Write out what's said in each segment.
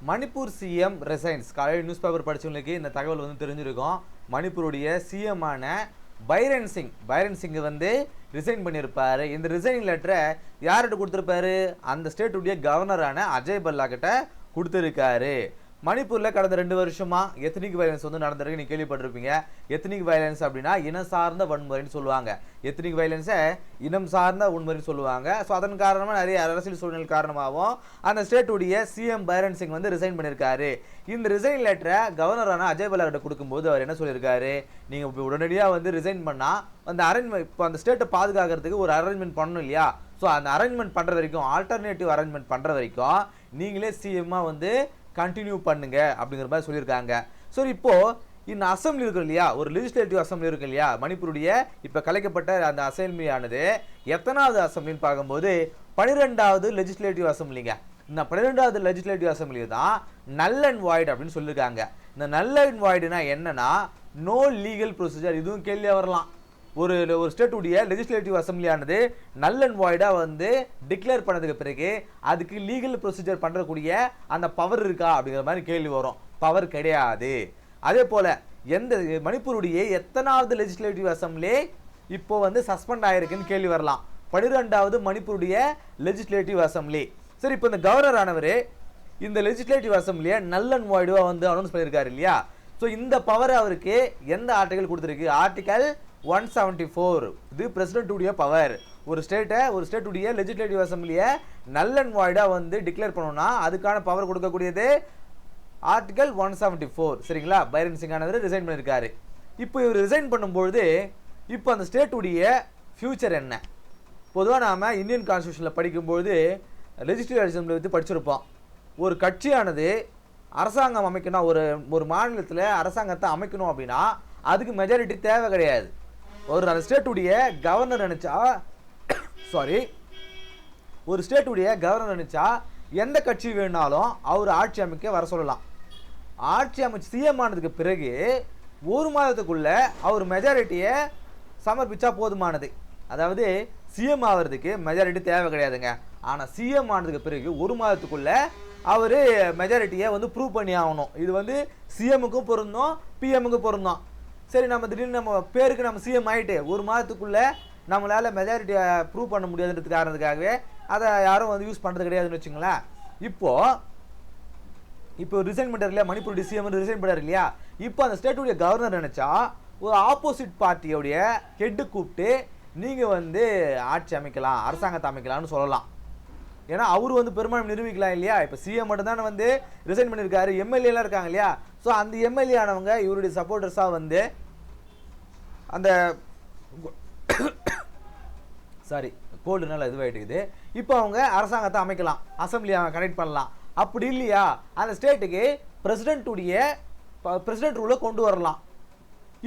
Manipur CM ரெசைன்ஸ். காலையில் news paper படித்தவங்களுக்கு இந்த தகவல் வந்து தெரிஞ்சிருக்கும். மணிப்பூருடைய சிஎம் ஆன பைரன் சிங் வந்து ரிசைன் பண்ணியிருப்பார். இந்த ரிசைனிங் லெட்டரை யார்கிட்ட கொடுத்துருப்பாரு? அந்த ஸ்டேட்டுடைய கவர்னரான அஜய் பல்லா கிட்ட கொடுத்துருக்காரு. மணிப்பூரில் கடந்த 2 வருஷமா எத்னிக் வயலன்ஸ் வந்து நடந்திருக்கு. நீங்கள் கேள்விப்பட்டிருப்பீங்க. எத்னிக் வயலன்ஸ் அப்படின்னா இனம் சார்ந்த வன்முறைன்னு சொல்லுவாங்க. எத்னிக் வயலன்ஸை இனம் சார்ந்த வன்முறைன்னு சொல்லுவாங்க. ஸோ அதன் காரணமாக நிறைய அரசியல் சூழ்நிலை காரணமாகவும் அந்த ஸ்டேட்டுடைய சிஎம் பைரன் சிங் வந்து ரிசைன் பண்ணியிருக்காரு. இந்த ரிசைன் லெட்டரை கவர்னரான அஜய் பல்லா கிட்ட கொடுக்கும்போது அவர் என்ன சொல்லியிருக்காரு? நீங்கள் இப்போ உடனடியாக வந்து ரிசைன் பண்ணால் அந்த அரேஞ்ச்மெண்ட் இப்போ அந்த ஸ்டேட்டை பாதுகாக்கிறதுக்கு ஒரு அரேஞ்ச்மெண்ட் பண்ணணும் இல்லையா? ஸோ அந்த அரேஞ்ச்மெண்ட் பண்ணுற வரைக்கும், ஆல்டர்னேட்டிவ் அரேஞ்ச்மெண்ட் பண்ணுற வரைக்கும் நீங்களே சிஎம்மாக வந்து கண்டினியூ பண்ணுங்க அப்படிங்கிற மாதிரி சொல்லியிருக்காங்க. சரி, இப்போ இந்த அசம்பிளி இருக்கு இல்லையா, ஒரு லெஜிஸ்லேட்டிவ் அசம்பிளி இருக்கு இல்லையா, மணிப்பூருடைய இப்போ கலைக்கப்பட்ட அந்த அசம்பிளியானது எத்தனாவது அசம்பிளின்னு பார்க்கும்போது 12வது லெஜிஸ்லேட்டிவ் அசம்பிளிங்க. இந்த 12வது லெஜிஸ்லேட்டிவ் அசம்பிளி தான் நல் அண்ட் வாய்ட் அப்படின்னு சொல்லியிருக்காங்க. இந்த நல் அண்ட் வாய்டுனா என்னன்னா, நோ லீகல் ப்ரொசீஜர். இதுவும் கேள்வியாக வரலாம். ஒரு ஸ்டேட்டுடைய லெஜிஸ்லேட்டிவ் அசம்பிளியானது நல் அண்ட் வாய்டாக வந்து டிக்ளேர் பண்ணதுக்கு பிறகு அதுக்கு லீகல் ப்ரொசீஜர் பண்ணுறக்கூடிய அந்த பவர் இருக்கா அப்படிங்கிற மாதிரி கேள்வி வரும். பவர் கிடையாது. அதே போல் எந்த மணிப்பூருடைய எத்தனாவது லெஜிஸ்லேட்டிவ் அசம்பிளி இப்போ வந்து சஸ்பெண்ட் ஆகிருக்குன்னு கேள்வி வரலாம். 12வது மணிப்பூருடைய லெஜிஸ்லேட்டிவ் அசம்பிளி. சரி, இப்போ இந்த கவர்னர் ஆனவர் இந்த லெஜிஸ்லேட்டிவ் அசம்பிளியை நல் அண்ட் வாய்டாக வந்து அனௌன்ஸ் பண்ணியிருக்காரு இல்லையா? ஸோ இந்த பவர் அவருக்கு எந்த ஆர்டிகல் கொடுத்துருக்கு? ஆர்டிகல் 174. இது பிரசிடென்ட்டுடைய பவர். ஒரு ஸ்டேட்டுடைய லெஜிஸ்லேட்டிவ் அசம்பிளியை நல் அண்ட் வாய்டாக வந்து டிக்ளேர் பண்ணணும்னா அதுக்கான பவர் கொடுக்கக்கூடியது ஆர்டிகல் 174. சரிங்களா? பைரன் சிங் ஆனவர் ரிசைன் பண்ணியிருக்காரு. இப்போ இவர் ரிசைன் பண்ணும்பொழுது இப்போ அந்த ஸ்டேட்டுடைய ஃபியூச்சர் என்ன? பொதுவாக நாம் இந்தியன் கான்ஸ்டியூஷனில் படிக்கும்போது லெஜிஸ்லேட்டிவ் அசம்பிளி பற்றி படிச்சிருப்போம். ஒரு கட்சியானது அரசாங்கம் அமைக்கணும், ஒரு மாநிலத்தில் அரசாங்கத்தை அமைக்கணும் அப்படின்னா அதுக்கு மெஜாரிட்டி தேவை கிடையாது. அந்த ஸ்டேட்டுடைய கவர்னர் நினைச்சா எந்த கட்சி வேணாலும் அவர் ஆட்சி அமைக்க வர சொல்லலாம். ஆட்சி அமைச்சு சிஎம் ஆனதுக்கு பிறகு 1 மாதத்துக்குள்ள அவர் மெஜாரிட்டியை சமர்ப்பிச்சா போதுமானது. அதாவது சிஎம் ஆகிறதுக்கு மெஜாரிட்டி தேவை கிடையாதுங்க. ஆனால் சிஎம் ஆனதுக்கு பிறகு 1 மாதத்துக்குள்ள அவர் மெஜாரிட்டியை வந்து ப்ரூவ் பண்ணி ஆகணும். இது வந்து சிஎம்முக்கும் பொருந்தும், பிஎம்முக்கும் பொருந்தும். சரி, நம்ம திடீர்னு நம்ம பேருக்கு நம்ம சிஎம் ஆகிட்டு 1 மாதத்துக்குள்ளே நம்மளால் மெஜாரிட்டியை ப்ரூவ் பண்ண முடியாதுன்றது காரணத்துக்காகவே அதை யாரும் வந்து யூஸ் பண்ணுறது கிடையாதுன்னு வச்சுங்களேன். இப்போ ரிசைன் பண்ணுறாரு இல்லையா, மணிப்பூருடைய சிஎம் ரிசைன் பண்ணுறாரு இல்லையா, இப்போ அந்த ஸ்டேட்டுடைய கவர்னர் நினச்சா ஒரு ஆப்போசிட் பார்ட்டியோடைய ஹெட்டு கூப்பிட்டு நீங்கள் வந்து ஆட்சி அமைக்கலாம், அரசாங்கத்தை அமைக்கலாம்னு சொல்லலாம். ஏன்னா அவர் வந்து பெரும்பாலும் நிரூபிக்கலாம் இல்லையா? இப்போ சிஎம் மட்டும்தானே வந்து ரிசைன் பண்ணியிருக்காரு, எம்எல்ஏலாம் இருக்காங்க இல்லையா? ஸோ அந்த எம்எல்ஏ ஆனவங்க இவருடைய சப்போர்ட்டர்ஸாக வந்து அந்த கோல்டுனால இதுவாகிட்டுக்குது. இப்போ அவங்க அரசாங்கத்தை அமைக்கலாம், அசம்பிளி கனெக்ட் பண்ணலாம். அப்படி இல்லையா, அந்த ஸ்டேட்டுக்கு பிரசிடென்ட் ரூலை கொண்டு வரலாம்.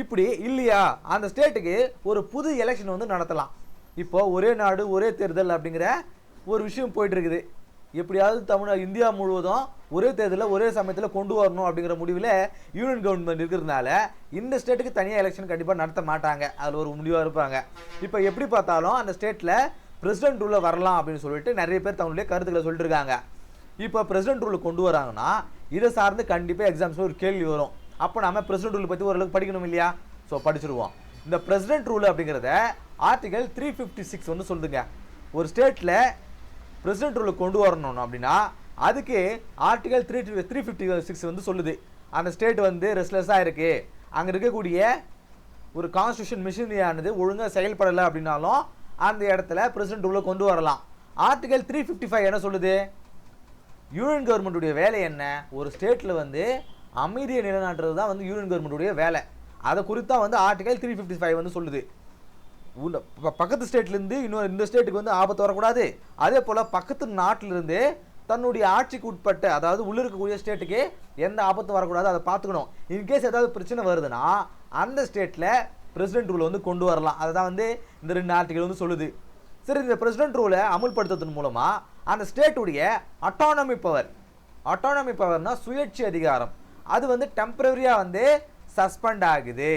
இப்படி இல்லையா, அந்த ஸ்டேட்டுக்கு ஒரு புது எலெக்ஷன் வந்து நடத்தலாம். இப்போ ஒரே நாடு ஒரே தேர்தல் அப்படிங்கிற ஒரு விஷயம் போயிட்டு இருக்குது. எப்படியாவது இந்தியா முழுவதும் ஒரே தேர்தலில் ஒரே சமயத்தில் கொண்டு வரணும் அப்படிங்கிற முடிவில் யூனியன் கவர்மெண்ட் இருக்கிறதுனால இந்த ஸ்டேட்டுக்கு தனியாக எலெக்ஷன் கண்டிப்பாக நடத்த மாட்டாங்க. அதில் ஒரு முடிவாக இருப்பாங்க. இப்போ எப்படி பார்த்தாலும் அந்த ஸ்டேட்டில் பிரசிடென்ட் ரூலில் வரலாம் அப்படின்னு சொல்லிட்டு நிறைய பேர் தங்களுடைய கருத்துக்களை சொல்லிட்டு இருக்காங்க. இப்போ பிரசிடென்ட் ரூலை கொண்டு வராங்கன்னா இதை சார்ந்து கண்டிப்பாக எக்ஸாம்ஸில் ஒரு கேள்வி வரும். அப்போ நம்ம பிரசிடென்ட் ரூலை பற்றி ஓரளவுக்கு படிக்கணும் இல்லையா? ஸோ படிச்சிருவோம். இந்த பிரசிடென்ட் ரூல் அப்படிங்கிறத ஆர்டிகல் 356 வந்து சொல்லுதுங்க. ஒரு ஸ்டேட்டில் பிரசிடென்ட் ரூலை கொண்டு வரணும் அப்படின்னா அதுக்கு ஆர்டிகல் 356 வந்து சொல்லுது. அந்த ஸ்டேட் வந்து ரெஸ்ட்லெஸ்ஸாக இருக்குது, அங்கே இருக்கக்கூடிய ஒரு கான்ஸ்டியூஷன் மிஷினரியானது ஒழுங்காக செயல்படலை அப்படின்னாலும் அந்த இடத்துல பிரசிடென்ட் ரூலை கொண்டு வரலாம். ஆர்டிகல் 355 என்ன சொல்லுது? யூனியன் கவர்மெண்ட்டுடைய வேலை என்ன? ஒரு ஸ்டேட்டில் வந்து அமைதியை நிலைநாட்டுறது தான் வந்து யூனியன் கவர்மெண்ட்டுடைய வேலை. அதை குறித்தான் வந்து ஆர்டிகல் 355 வந்து சொல்லுது. பக்கத்து ஸ்டேட்லேருந்து இந்த ஸ்டேட்டுக்கு வந்து ஆபத்து வரக்கூடாது. அதே போல் பக்கத்து நாட்டிலிருந்து தன்னுடைய ஆட்சிக்கு உட்பட்ட, அதாவது உள்ள இருக்கக்கூடிய ஸ்டேட்டுக்கு எந்த ஆபத்தும் வரக்கூடாது, அதை பார்த்துக்கணும். இன்கேஸ் ஏதாவது பிரச்சனை வருதுன்னா அந்த ஸ்டேட்டில் பிரசிடென்ட் ரூலை வந்து கொண்டு வரலாம். அதை தான் வந்து இந்த 2 ஆர்டிகல் வந்து சொல்லுது. சரி, இந்த பிரசிடென்ட் ரூலை அமுல்படுத்துறதன் மூலமாக அந்த ஸ்டேட்டுடைய அட்டானமி பவர்னா சுயேட்சை அதிகாரம், அது வந்து டெம்பரரியாக வந்து சஸ்பெண்ட் ஆகுது.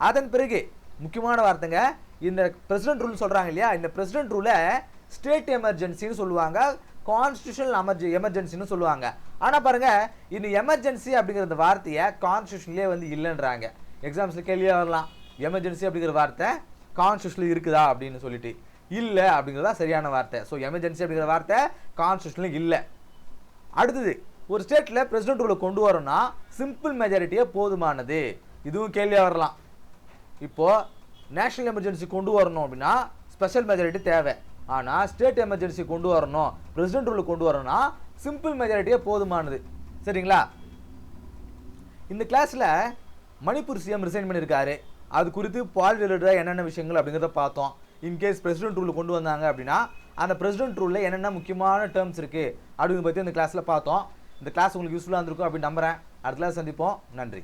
அதன் பிறகு முக்கியமான வார்த்தைங்க, இந்த பிரசிடென்ட் ரூல் சொல்கிறாங்க இல்லையா, இந்த பிரசிடென்ட் ரூலை ஸ்டேட் எமர்ஜென்சின்னு சொல்லுவாங்க, கான்ஸ்டிடியூஷனல் எமர்ஜென்சின்னு சொல்லுவாங்க. ஆனால் பாருங்க இந்த எமர்ஜென்சி அப்படிங்கிற இந்த வார்த்தையை கான்ஸ்டிடியூஷன்லேயே வந்து இல்லைன்றாங்க. எக்ஸாம்ஸில் கேள்வியாக வரலாம், எமர்ஜென்சி அப்படிங்கிற வார்த்தை கான்ஸ்டிடியூஷனில் இருக்குதா அப்படின்னு சொல்லிட்டு. இல்லை அப்படிங்கிறதா சரியான வார்த்தை. ஸோ எமர்ஜென்சி அப்படிங்கிற வார்த்தை கான்ஸ்டிடியூஷனில் இல்லை. அடுத்தது, ஒரு ஸ்டேட்டில் பிரசிடென்ட் ரூலை கொண்டு வரணும்னா சிம்பிள் மெஜாரிட்டியே போதுமானது. இதுவும் கேள்வியாக வரலாம். இப்போது நேஷனல் எமர்ஜென்சி கொண்டு வரணும் அப்படின்னா ஸ்பெஷல் மெஜாரிட்டி தேவை. ஆனால் ஸ்டேட் எமர்ஜென்சி கொண்டு வரணும், பிரசிடென்ட் ரூல் கொண்டு வரணும்னா சிம்பிள் மெஜாரிட்டியே போதுமானது. சரிங்களா? இந்த கிளாஸில் மணிப்பூர் சிஎம் ரிசைன் பண்ணியிருக்காரு. அது குறித்து பாலிட் ரிலேட்டடாக என்னென்ன விஷயங்கள் அப்படிங்கிறத பார்த்தோம். இன்கேஸ் பிரசிடென்ட் ரூல் கொண்டு வந்தாங்க அப்படின்னா அந்த பிரசிடென்ட் ரூலில் என்னென்ன முக்கியமான டேர்ம்ஸ் இருக்குது அப்படிங்கிறத பற்றி இந்த கிளாஸில் பார்த்தோம். இந்த கிளாஸ் உங்களுக்கு யூஸ்ஃபுல்லாக இருந்திருக்கும் அப்படின்னு நம்புகிறேன். அடுத்த கிளாஸ் சந்திப்போம். நன்றி.